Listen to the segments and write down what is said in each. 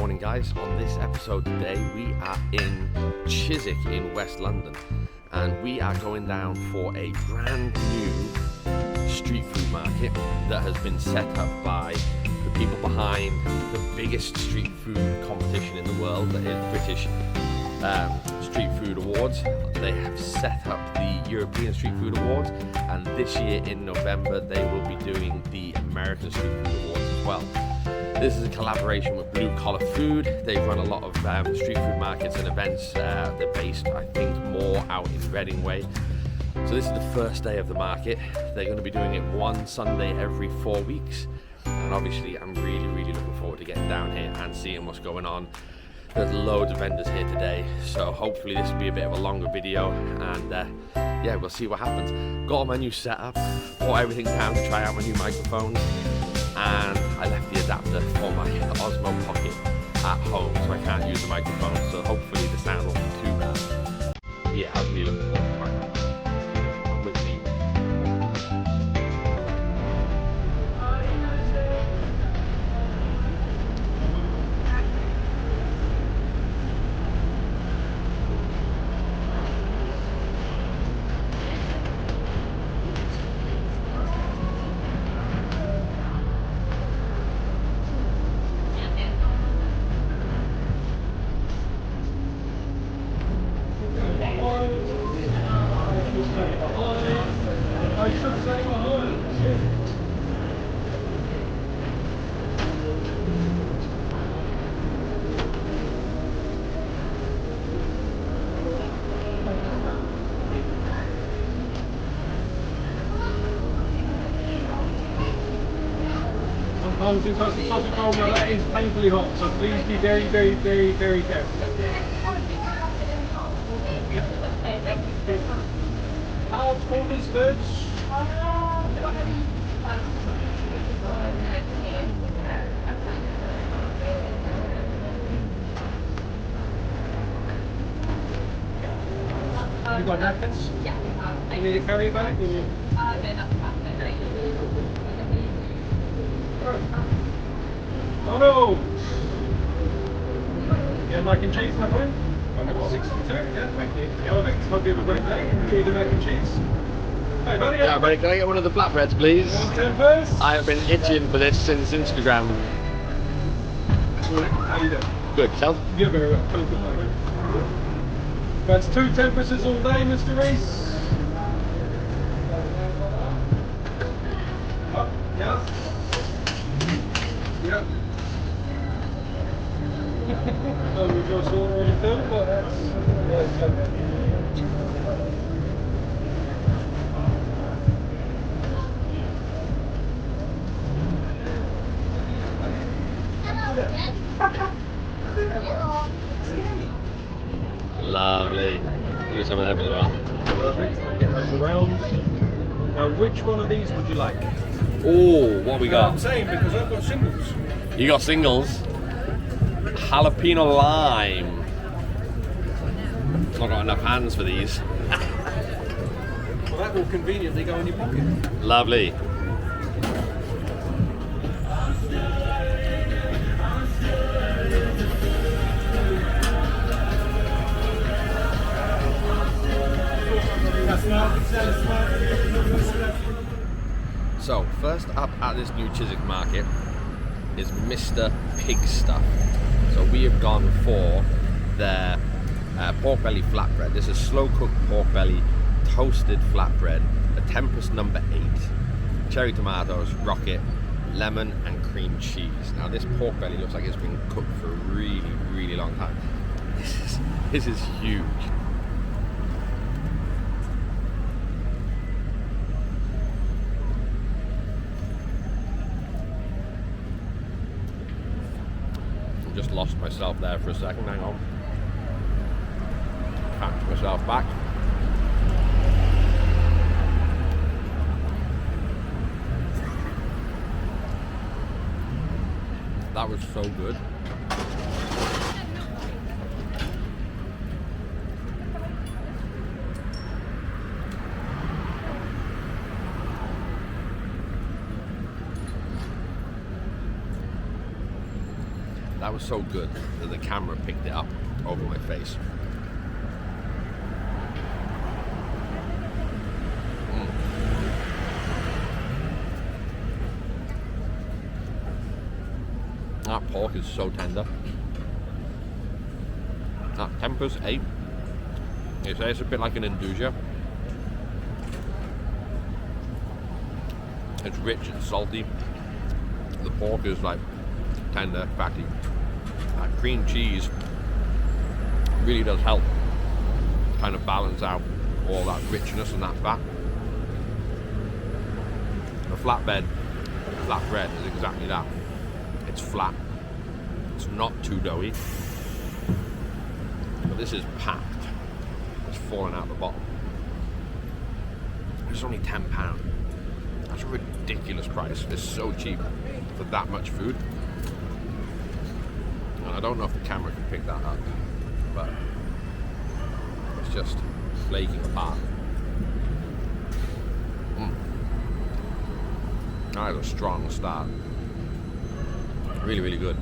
morning guys. On this episode today we are in Chiswick in West London and we are going down for a brand new street food market that has been set up by the people behind the biggest street food competition in the world, that is British Street Food Awards. They have set up the European Street Food Awards, and this year in November they will be doing the American Street Food Awards as well. This is a collaboration with Blue Collar Food. They run a lot of street food markets and events. They're based, I think, more out in Reading Way. So this is the first day of the market. They're going to be doing it one Sunday every 4 weeks. And obviously I'm really looking forward to getting down here and seeing what's going on. There's loads of vendors here today, so hopefully this will be a bit of a longer video, and yeah, we'll see what happens. Got all my new setup, brought everything down to try out my new microphones, and I left the adapter for my Osmo Pocket at home, so I can't use the microphone, so hopefully the sound won't be too bad. Yeah, I was really looking forward to it. Come with me. Sometimes in such a cold weather that is painfully hot, so please be very careful. How cold is this? You got napkins? Yeah. You need to carry it back? Oh no! Yeah, mac and cheese, my friend. 62, yeah, thank you. Yeah, hope you have a great day. Enjoy the mac and cheese. Hey, buddy. Yeah, buddy, can I get one of the flatbreads, please? 10 first. I have been itching for this since Instagram. How you doing? Good, self? Yeah, very well. Thank you. That's 2 temperatures all day, Mr. Reese. Oh, yeah. Yeah. We've got already filled, but that's Lovely. Do some of that as well. perfect. Get those around. Now, which one of these would you like? Oh, what we got? I'm saying because I've got singles. You got singles. Jalapeno lime. Not got enough hands for these. Well, that will conveniently go in your pocket. Lovely. So, first up at this new Chiswick market is Mr. Pig Stuff. So we have gone for their pork belly flatbread. This is slow cooked pork belly, toasted flatbread, a Tempest number 8, cherry tomatoes, rocket, lemon and cream cheese. Now this pork belly looks like it's been cooked for a really long time. This is huge. Just lost myself there for a second, hang on. Catch myself back. That was so good. That was so good that the camera picked it up over my face. That pork is so tender. That tempers 8. It's a bit like an induja. It's rich and salty. The pork is like tender, fatty. That cream cheese really does help kind of balance out all that richness and that fat. The flatbread is exactly that. It's flat. It's not too doughy. But this is packed. It's falling out the bottom. It's only £10. That's a ridiculous price. It's so cheap for that much food. And I don't know if the camera can pick that up, but it's just flaking apart. That is a strong start. Really, really good.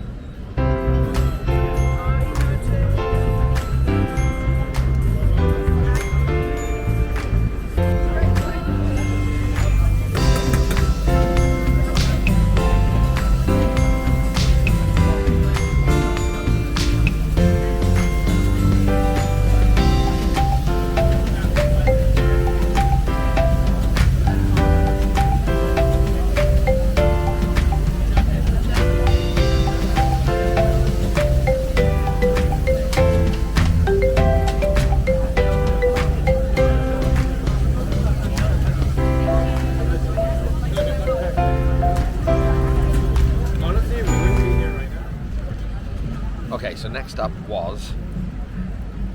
Okay, so next up was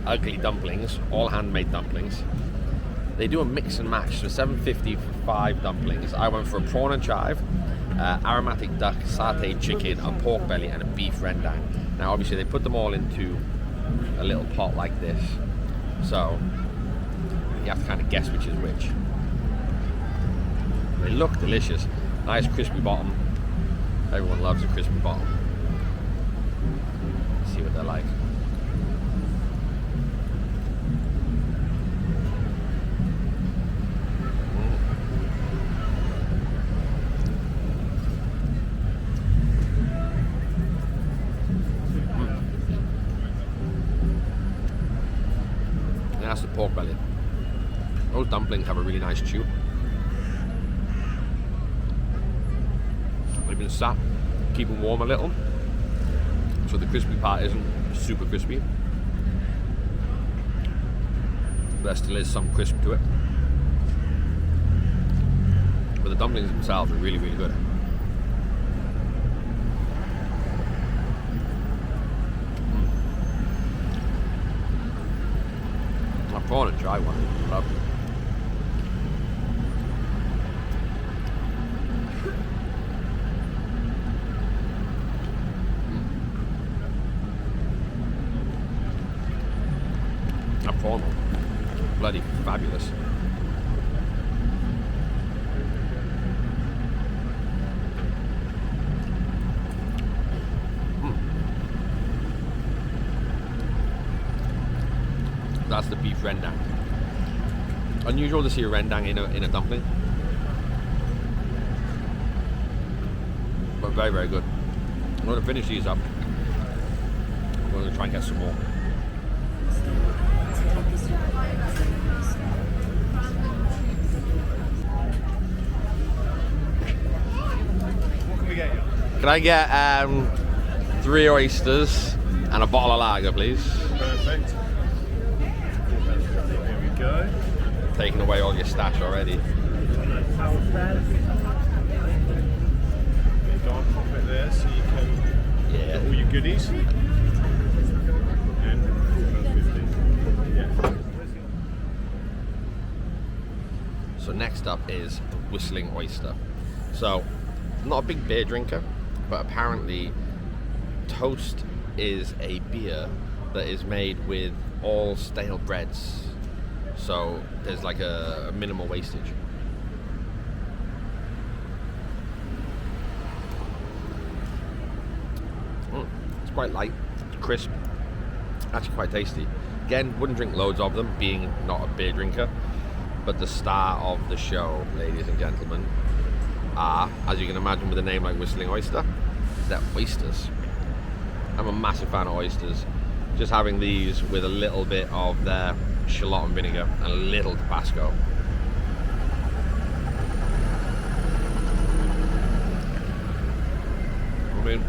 ugly dumplings, all handmade dumplings. They do a mix and match, so $7.50 for 5 dumplings. I went for a prawn and chive, aromatic duck, sauteed chicken, a pork belly, and a beef rendang. Now, obviously, they put them all into a little pot like this, so you have to kind of guess which is which. They look delicious. Nice crispy bottom. Everyone loves a crispy bottom. See what they're like. And that's the pork belly. Those dumplings have a really nice chew. They've been sat, keep them warm a little, so the crispy part isn't super crispy. There still is some crisp to it. But the dumplings themselves are really, really good. I've gone and tried one. Lovely. Bloody fabulous. That's the beef rendang. Unusual to see a rendang in a dumpling, but very, very good. I'm going to finish these up. I'm going to try and get some more. Can I get 3 oysters and a bottle of lager, please? Perfect. There we go. Taking away all your stash already. Go and pop it there so you can get all your goodies. And yeah. So next up is the whistling oyster. So, I'm not a big beer drinker, but apparently toast is a beer that is made with all stale breads, so there's like a minimal wastage. It's quite light, crisp, actually quite tasty. Again, wouldn't drink loads of them, being not a beer drinker, but the star of the show, ladies and gentlemen, are, as you can imagine with a name like Whistling Oyster, they're oysters. I'm a massive fan of oysters. Just having these with a little bit of their shallot and vinegar and a little Tabasco. I mean,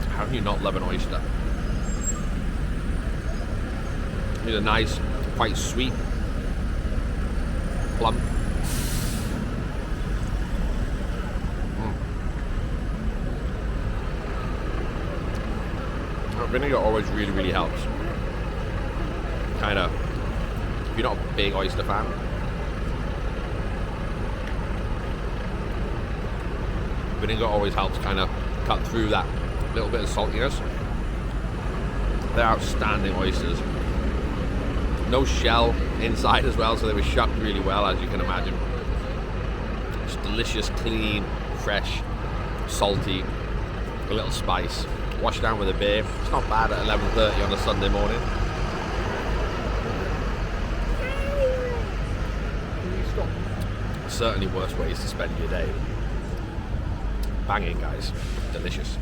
how can you not love an oyster? These are nice, quite sweet, plump. Vinegar always really helps. Kind of, if you're not a big oyster fan, vinegar always helps kind of cut through that little bit of saltiness. They're outstanding oysters. No shell inside as well, so they were shucked really well, as you can imagine. It's delicious, clean, fresh, salty, a little spice. Washed down with a beer. It's not bad at 11:30 on a Sunday morning. Certainly worse ways to spend your day. Banging, guys. Delicious.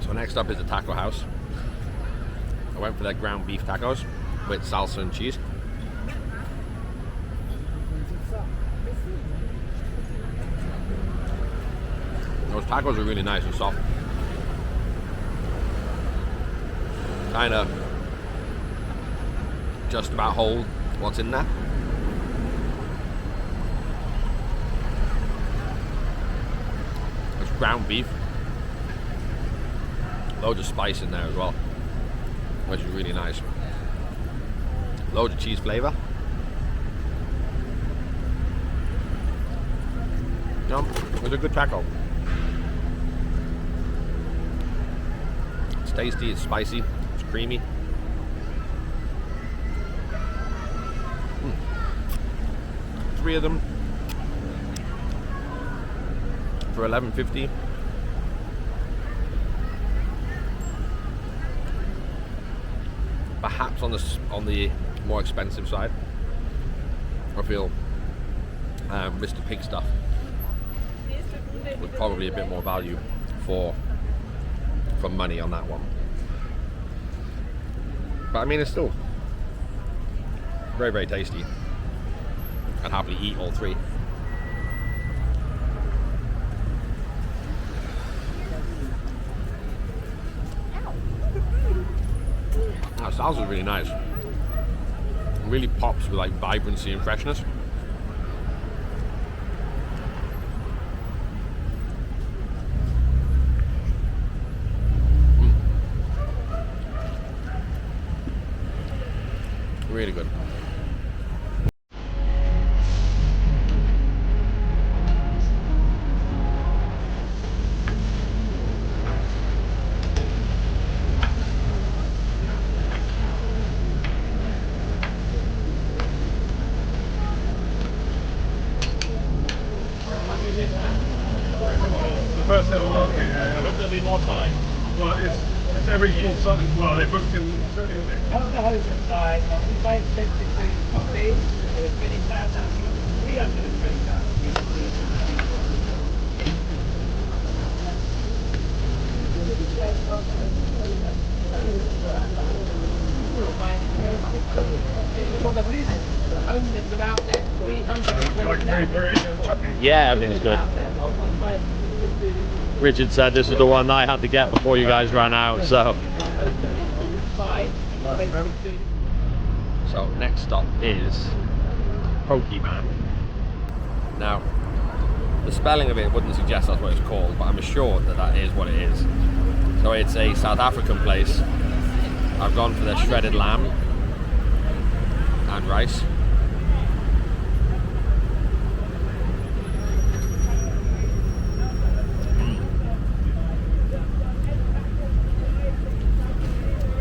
So next up is the taco house. I went for their ground beef tacos with salsa and cheese. Those tacos are really nice and soft. Kind of just about hold what's in there. It's ground beef. Loads of spice in there as well, which is really nice. Loads of cheese flavour. It was a good taco. It's tasty, it's spicy, it's creamy. Three of them for $11.50. Perhaps on the more expensive side. I feel Mr. Pig stuff was probably a bit more value for money on that one. But I mean, it's still very tasty. I'd happily eat all three. That salsa is really nice. It really pops with like vibrancy and freshness. Really good. The first ever market, I hope there'll be more time. Well, it's every full Sunday. Well, they booked in certainly. On the horizon side, we might expect to see coffee, many times 320 times. Yeah, everything's good. Richard said this was the one that I had to get before you guys ran out, so. So next stop is Pokemon. Now, the spelling of it wouldn't suggest that's what it's called, but I'm assured that that is what it is. So it's a South African place. I've gone for their shredded lamb and rice.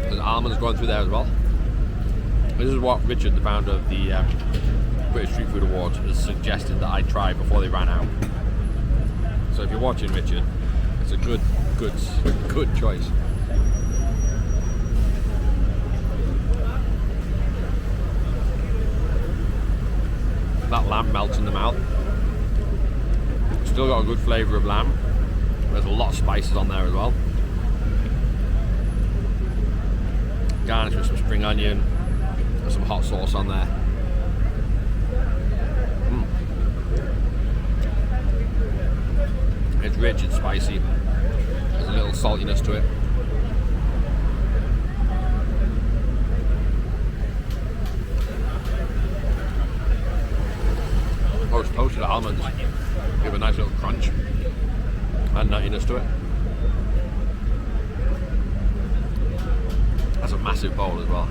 There's almonds going through there as well. This is what Richard, the founder of the British Street Food Awards, has suggested that I try before they ran out. So if you're watching, Richard, it's a good choice. That lamb melts in the mouth. Still got a good flavour of lamb. There's a lot of spices on there as well. Garnished with some spring onion. There's some hot sauce on there. It's rich, it's spicy. There's a little saltiness to it. Those toasted almonds give a nice little crunch and nuttiness to it. That's a massive bowl as well.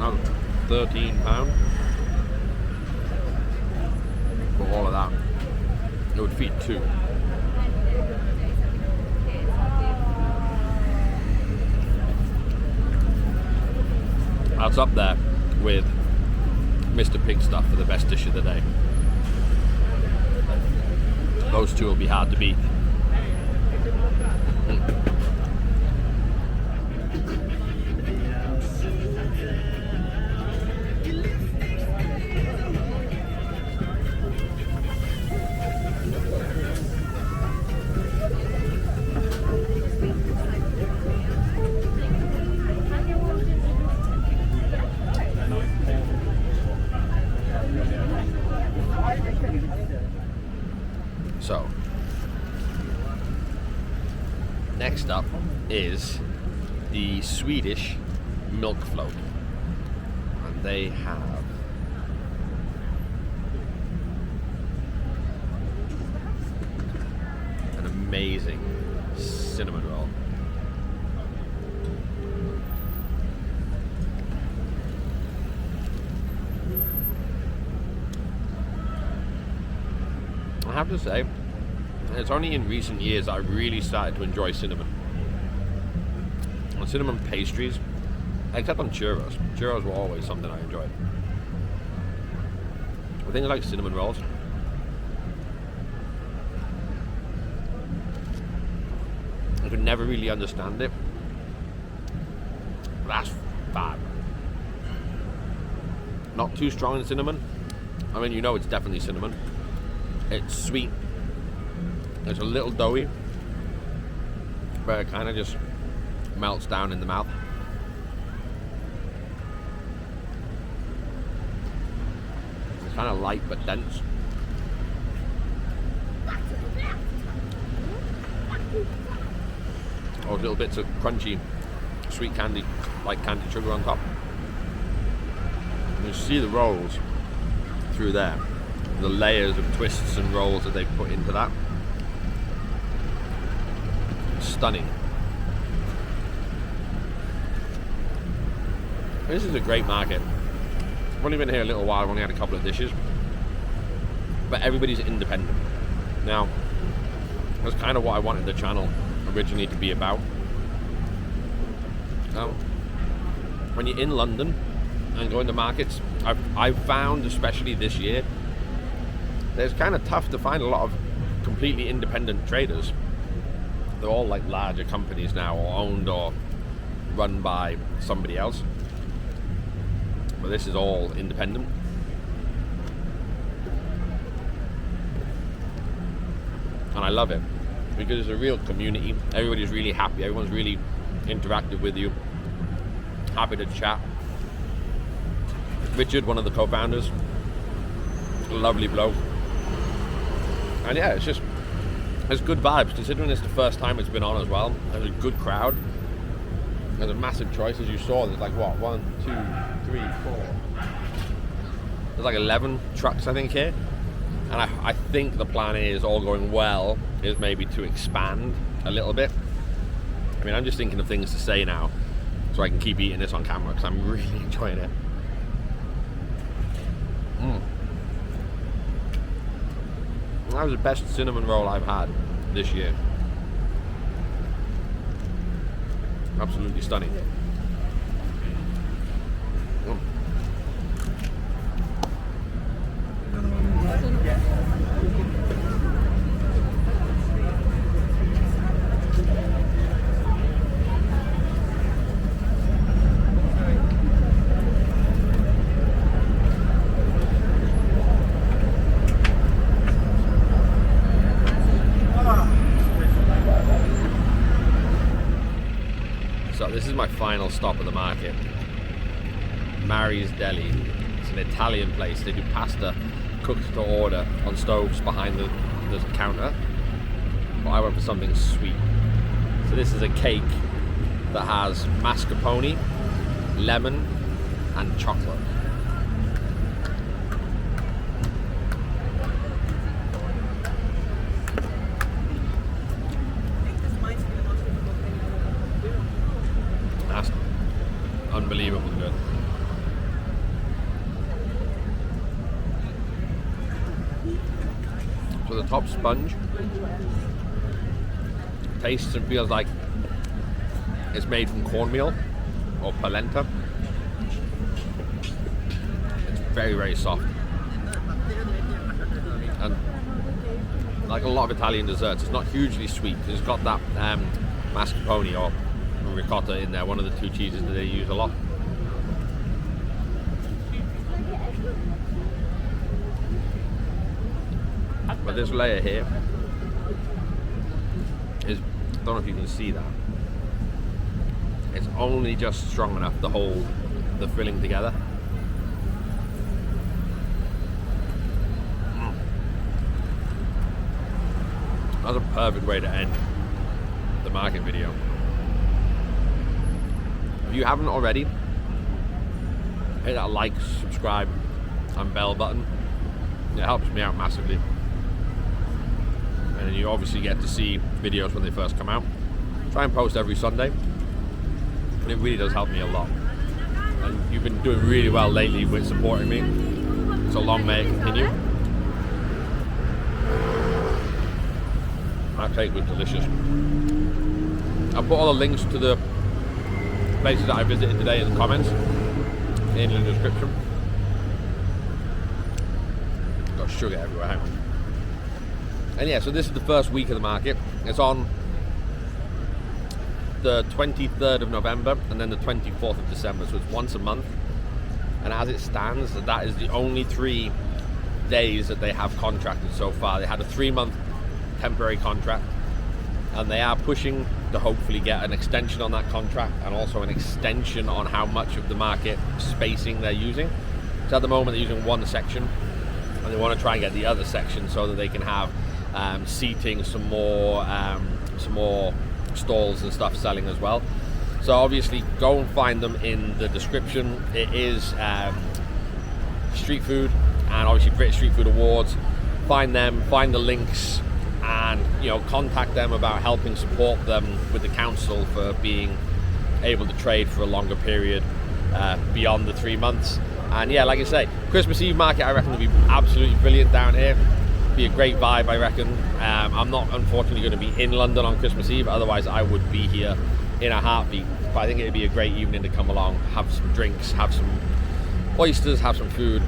Oh, £13 for all of that. It would feed two. That's up there with Mr. Pig Stuff for the best dish of the day. Those two will be hard to beat. So, next up is the Swedish milk float, and they have an amazing cinnamon roll. I have to say, it's only in recent years that I really started to enjoy cinnamon. On cinnamon pastries, except on churros. Churros were always something I enjoyed. But things like cinnamon rolls, I could never really understand it. But that's bad. Not too strong in cinnamon. I mean, you know it's definitely cinnamon. It's sweet. It's a little doughy, but it kind of just melts down in the mouth. It's kind of light but dense. Or little bits of crunchy sweet candy, like candied sugar on top. You see the rolls through there. The layers of twists and rolls that they've put into that. Stunning. This is a great market. I've only been here a little while, I've only had a couple of dishes. But everybody's independent. Now, that's kind of what I wanted the channel originally to be about. Now, when you're in London and going to markets, I've found, especially this year, that it's kind of tough to find a lot of completely independent traders. They're all like larger companies now, or owned or run by somebody else. But this is all independent. And I love it because it's a real community. Everybody's really happy. Everyone's really interactive with you. Happy to chat. Richard, one of the co-founders, Lovely bloke. And yeah, it's good vibes, considering it's the first time it's been on as well. There's a good crowd. There's a massive choice, as you saw. There's like, what, 1, 2, 3, 4. There's like 11 trucks, I think, here. And I think the plan is, all going well, is maybe to expand a little bit. I mean, I'm just thinking of things to say now, so I can keep eating this on camera, because I'm really enjoying it. That was the best cinnamon roll I've had this year. Absolutely stunning. So this is my final stop at the market. Mari's Deli. It's an Italian place. They do pasta cooked to order on stoves behind the counter. But I went for something sweet. So this is a cake that has mascarpone, lemon, and chocolate. That's unbelievably good. So the top sponge tastes and feels like it's made from cornmeal or polenta. It's very, very soft. And like a lot of Italian desserts, it's not hugely sweet. It's got that mascarpone or ricotta in there, one of the two cheeses that they use a lot. But this layer here is, I don't know if you can see that, it's only just strong enough to hold the filling together. That's a perfect way to end the market video. If you haven't already, hit that like, subscribe, and bell button. It helps me out massively. And you obviously get to see videos when they first come out. Try and post every Sunday. And it really does help me a lot. And you've been doing really well lately with supporting me. So long may it continue. That cake was delicious. I'll put all the links to the places that I visited today in the comments, in the description. Got sugar everywhere, hang on. And yeah, so this is the first week of the market. It's on the 23rd of November and then the 24th of December, so it's once a month. And as it stands, that is the only 3 days that they have contracted so far. They had a 3-month temporary contract, and they are pushing to hopefully get an extension on that contract, and also an extension on how much of the market spacing they're using. So at the moment they're using one section, and they want to try and get the other section so that they can have seating, some more stalls and stuff selling as well. So obviously go and find them in the description. It is street food, and obviously British Street Food Awards. Find them, find the links, and contact them about helping support them with the council for being able to trade for a longer period beyond the 3 months. And yeah, like I say, Christmas Eve market I reckon will be absolutely brilliant down here. Be a great vibe, I reckon. I'm not unfortunately going to be in London on Christmas Eve, otherwise I would be here in a heartbeat. But I think it would be a great evening to come along, have some drinks, have some oysters, have some food,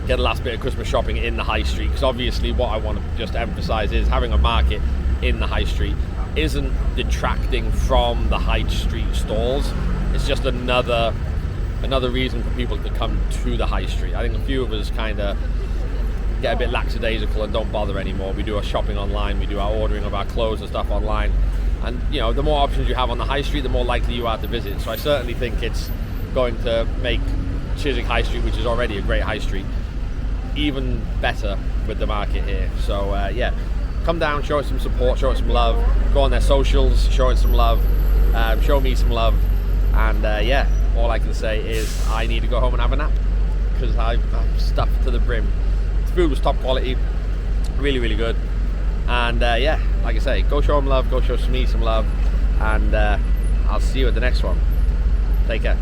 get a last bit of Christmas shopping in the high street. Because obviously what I want to just emphasize is having a market in the high street isn't detracting from the high street stalls. It's just another reason for people to come to the high street. I think a few of us kind of get a bit lackadaisical and don't bother anymore. We do our shopping online, we do our ordering of our clothes and stuff online, and the more options you have on the high street, the more likely you are to visit. So I certainly think it's going to make Chiswick High Street, which is already a great high street, even better with the market here. So yeah, come down, show it some support, show it some love, go on their socials, show it some love, show me some love, and yeah, all I can say is I need to go home and have a nap because I'm stuffed to the brim. The food was top quality, really good, and yeah, like I say, go show them love, go show me some love, and I'll see you at the next one. Take care.